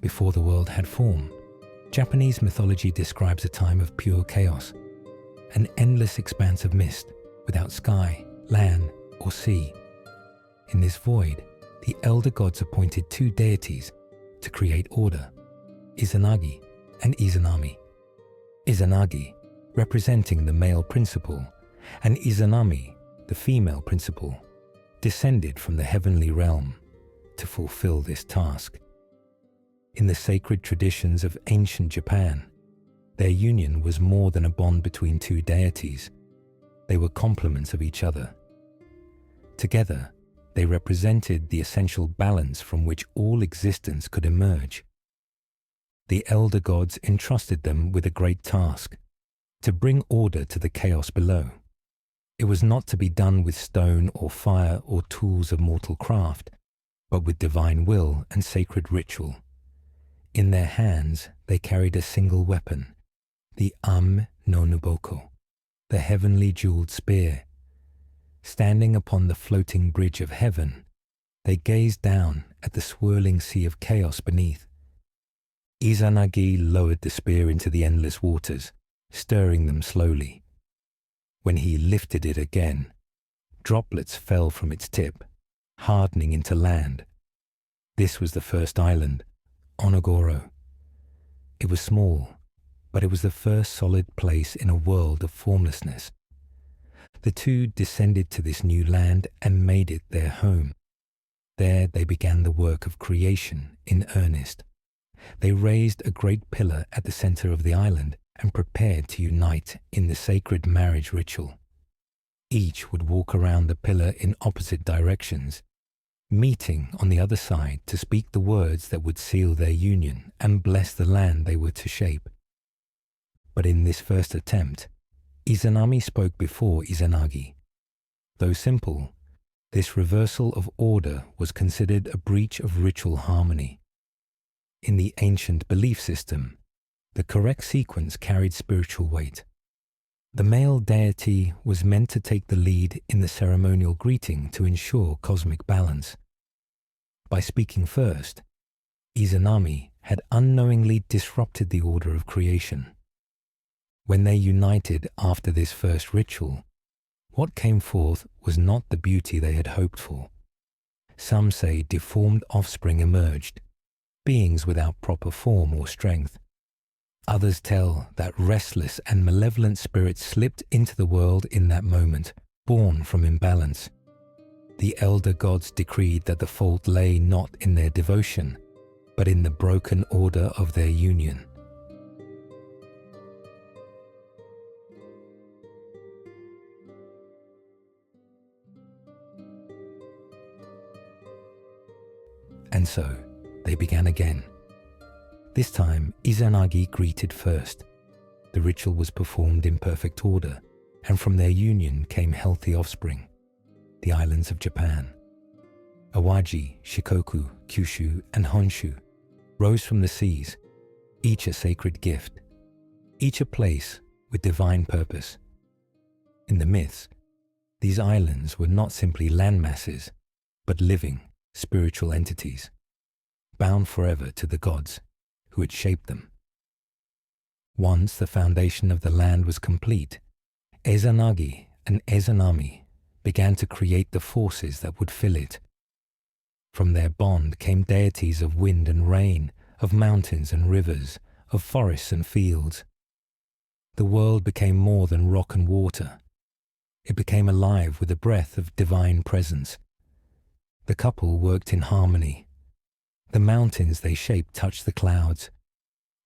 before the world had form, Japanese mythology describes a time of pure chaos, an endless expanse of mist without sky, land, or sea. In this void, the elder gods appointed two deities to create order, Izanagi and Izanami. Izanagi, representing the male principle, and Izanami, the female principle, descended from the heavenly realm to fulfill this task. In the sacred traditions of ancient Japan, their union was more than a bond between two deities. They were complements of each other. Together, they represented the essential balance from which all existence could emerge. The elder gods entrusted them with a great task, to bring order to the chaos below. It was not to be done with stone or fire or tools of mortal craft, but with divine will and sacred ritual. In their hands, they carried a single weapon, the Am no Nuboko, the heavenly jeweled spear. Standing upon the floating bridge of heaven, they gazed down at the swirling sea of chaos beneath. Izanagi lowered the spear into the endless waters, stirring them slowly. When he lifted it again, droplets fell from its tip, hardening into land. This was the first island, Onogoro. It was small, but it was the first solid place in a world of formlessness. The two descended to this new land and made it their home. There they began the work of creation in earnest. They raised a great pillar at the center of the island and prepared to unite in the sacred marriage ritual. Each would walk around the pillar in opposite directions, meeting on the other side to speak the words that would seal their union and bless the land they were to shape. But in this first attempt, Izanami spoke before Izanagi. Though simple, this reversal of order was considered a breach of ritual harmony. In the ancient belief system, the correct sequence carried spiritual weight. The male deity was meant to take the lead in the ceremonial greeting to ensure cosmic balance. By speaking first, Izanami had unknowingly disrupted the order of creation. When they united after this first ritual, what came forth was not the beauty they had hoped for. Some say deformed offspring emerged, beings without proper form or strength. Others tell that restless and malevolent spirits slipped into the world in that moment, born from imbalance. The elder gods decreed that the fault lay not in their devotion, but in the broken order of their union. And so, they began again. This time, Izanagi greeted first. The ritual was performed in perfect order, and from their union came healthy offspring, the islands of Japan. Awaji, Shikoku, Kyushu, and Honshu rose from the seas, each a sacred gift, each a place with divine purpose. In the myths, these islands were not simply landmasses, but living, spiritual entities, bound forever to the gods who had shaped them. Once the foundation of the land was complete, Izanagi and Izanami began to create the forces that would fill it. From their bond came deities of wind and rain, of mountains and rivers, of forests and fields. The world became more than rock and water. It became alive with the breath of divine presence. The couple worked in harmony. The mountains they shaped touched the clouds.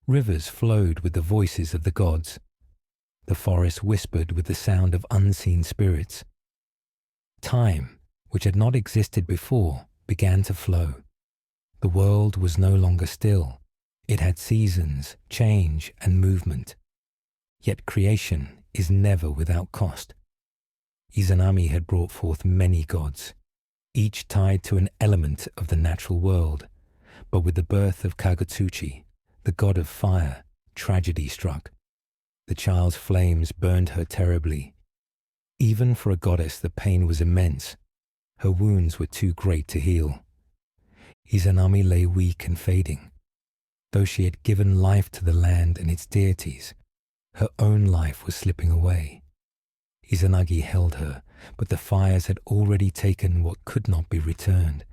Rivers flowed with the voices of the gods. The forest whispered with the sound of unseen spirits. Time, which had not existed before, began to flow. The world was no longer still. It had seasons, change, and movement. Yet creation is never without cost. Izanami had brought forth many gods, each tied to an element of the natural world. But with the birth of Kagutsuchi, the god of fire, tragedy struck. The child's flames burned her terribly. Even for a goddess, the pain was immense. Her wounds were too great to heal. Izanami lay weak and fading. Though she had given life to the land and its deities, her own life was slipping away. Izanagi held her, but the fires had already taken what could not be returned.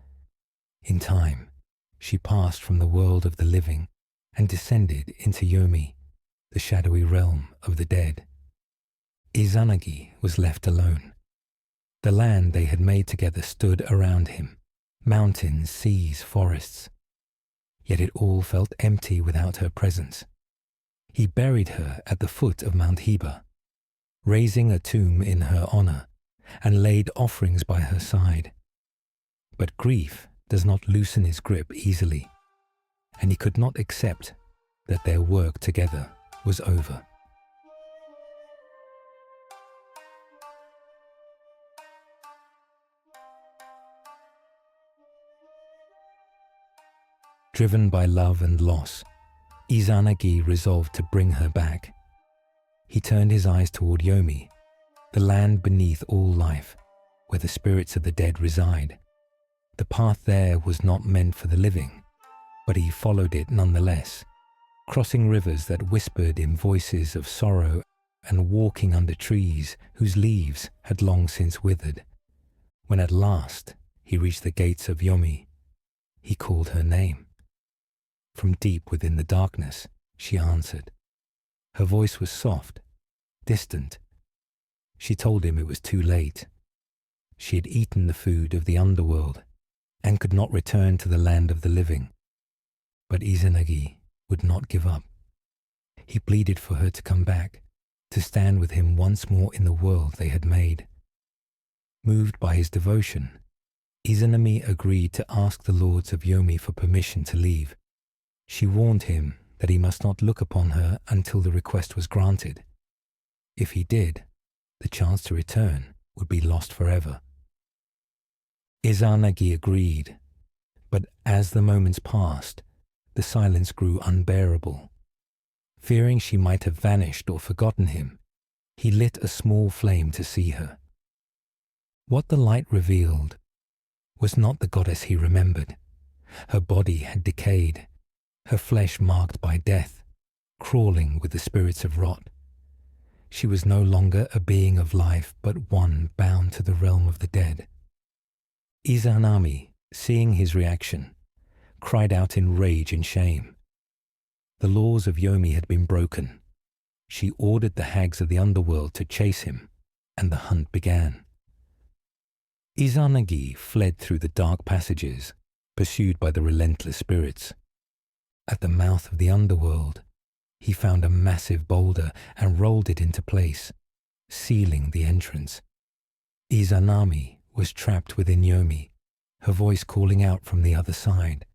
In time, she passed from the world of the living and descended into Yomi, the shadowy realm of the dead. Izanagi was left alone. The land they had made together stood around him, mountains, seas, forests. Yet it all felt empty without her presence. He buried her at the foot of Mount Heba, raising a tomb in her honor, and laid offerings by her side. But grief does not loosen his grip easily, and he could not accept that their work together was over. Driven by love and loss, Izanagi resolved to bring her back. He turned his eyes toward Yomi, the land beneath all life, where the spirits of the dead reside. The path there was not meant for the living, but he followed it nonetheless, crossing rivers that whispered in voices of sorrow and walking under trees whose leaves had long since withered. When at last he reached the gates of Yomi, he called her name. From deep within the darkness, she answered. Her voice was soft, distant. She told him it was too late. She had eaten the food of the underworld and could not return to the land of the living. But Izanagi would not give up. He pleaded for her to come back, to stand with him once more in the world they had made. Moved by his devotion, Izanami agreed to ask the lords of Yomi for permission to leave. She warned him that he must not look upon her until the request was granted. If he did, the chance to return would be lost forever. Izanagi agreed, but as the moments passed, the silence grew unbearable. Fearing she might have vanished or forgotten him, he lit a small flame to see her. What the light revealed was not the goddess he remembered. Her body had decayed, her flesh marked by death, crawling with the spirits of rot. She was no longer a being of life, but one bound to the realm of the dead. Izanami, seeing his reaction, cried out in rage and shame. The laws of Yomi had been broken. She ordered the hags of the underworld to chase him, and the hunt began. Izanagi fled through the dark passages, pursued by the relentless spirits. At the mouth of the underworld, he found a massive boulder and rolled it into place, sealing the entrance. Izanami was trapped within Yomi, her voice calling out from the other side.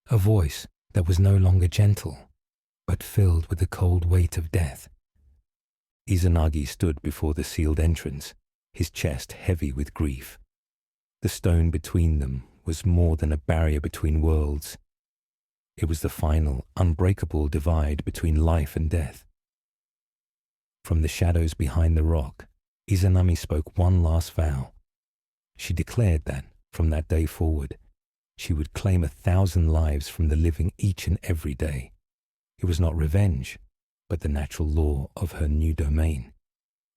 A voice that was no longer gentle, but filled with the cold weight of death. Izanagi stood before the sealed entrance, his chest heavy with grief. The stone between them was more than a barrier between worlds. It was the final, unbreakable divide between life and death. From the shadows behind the rock, Izanami spoke one last vow. She declared that, from that day forward, she would claim 1,000 lives from the living each and every day. It was not revenge, but the natural law of her new domain.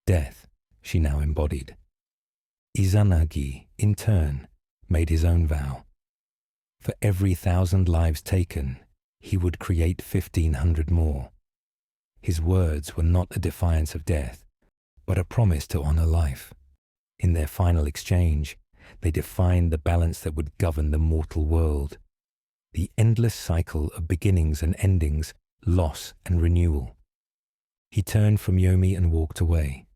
Death she now embodied. Izanagi, in turn, made his own vow. For every 1,000 lives taken, he would create 1,500 more. His words were not a defiance of death, but a promise to honor life. In their final exchange, they defined the balance that would govern the mortal world. The endless cycle of beginnings and endings, loss and renewal. He turned from Yomi and walked away.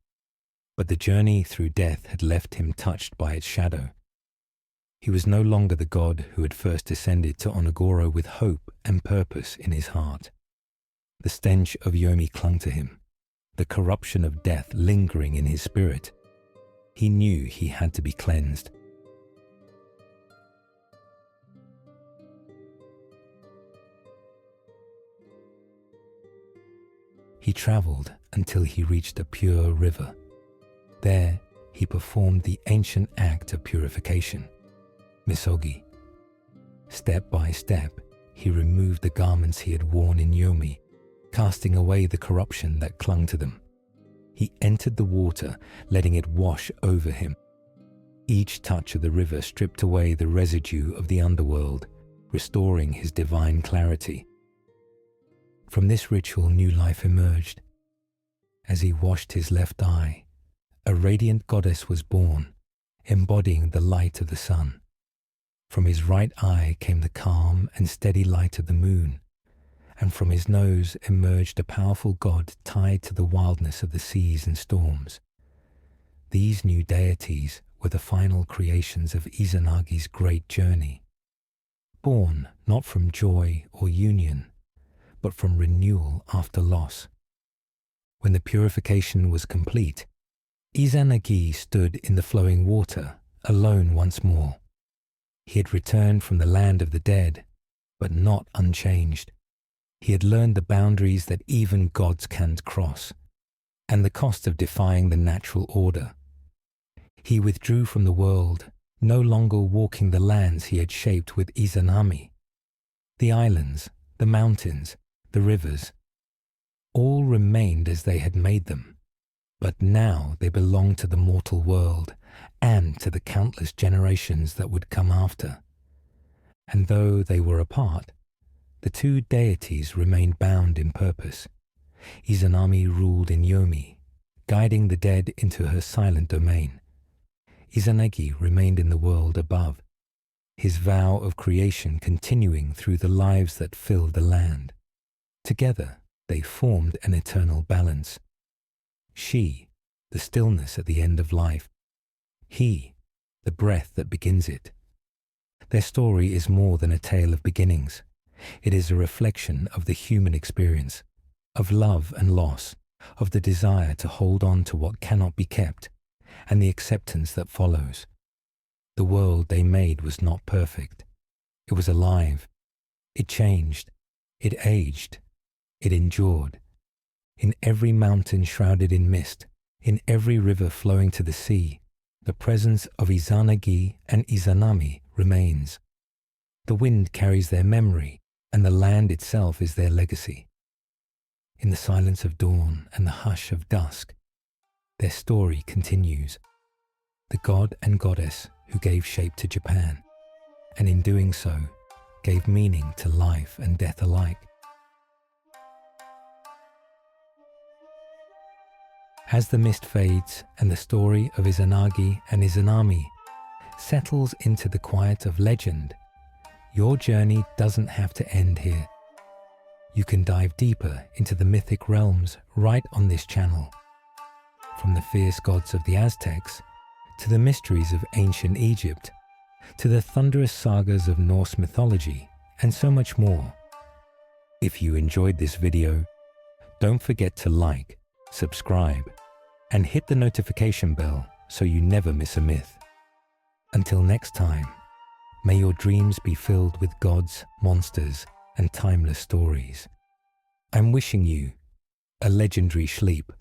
But the journey through death had left him touched by its shadow. He was no longer the god who had first descended to Onagoro with hope and purpose in his heart. The stench of Yomi clung to him, the corruption of death lingering in his spirit. He knew he had to be cleansed. He traveled until he reached a pure river. There, he performed the ancient act of purification, misogi. Step by step, he removed the garments he had worn in Yomi, casting away the corruption that clung to them. He entered the water, letting it wash over him. Each touch of the river stripped away the residue of the underworld, restoring his divine clarity. From this ritual, new life emerged. As he washed his left eye, a radiant goddess was born, embodying the light of the sun. From his right eye came the calm and steady light of the moon, and from his nose emerged a powerful god tied to the wildness of the seas and storms. These new deities were the final creations of Izanagi's great journey, born not from joy or union, but from renewal after loss. When the purification was complete, Izanagi stood in the flowing water, alone once more. He had returned from the land of the dead, but not unchanged. He had learned the boundaries that even gods can't cross, and the cost of defying the natural order. He withdrew from the world, no longer walking the lands he had shaped with Izanami. The islands, the mountains, the rivers, all remained as they had made them, but now they belonged to the mortal world and to the countless generations that would come after. And though they were apart, the two deities remained bound in purpose. Izanami ruled in Yomi, guiding the dead into her silent domain. Izanagi remained in the world above, his vow of creation continuing through the lives that filled the land. Together, they formed an eternal balance. She, the stillness at the end of life. He, the breath that begins it. Their story is more than a tale of beginnings. It is a reflection of the human experience, of love and loss, of the desire to hold on to what cannot be kept, and the acceptance that follows. The world they made was not perfect. It was alive. It changed. It aged. It endured. In every mountain shrouded in mist, in every river flowing to the sea, the presence of Izanagi and Izanami remains. The wind carries their memory, and the land itself is their legacy. In the silence of dawn and the hush of dusk, their story continues. The god and goddess who gave shape to Japan, and in doing so, gave meaning to life and death alike. As the mist fades and the story of Izanagi and Izanami settles into the quiet of legend, your journey doesn't have to end here. You can dive deeper into the mythic realms right on this channel. From the fierce gods of the Aztecs, to the mysteries of ancient Egypt, to the thunderous sagas of Norse mythology, and so much more. If you enjoyed this video, don't forget to like, subscribe, and hit the notification bell so you never miss a myth. Until next time, may your dreams be filled with gods, monsters, and timeless stories. I'm wishing you a legendary sleep.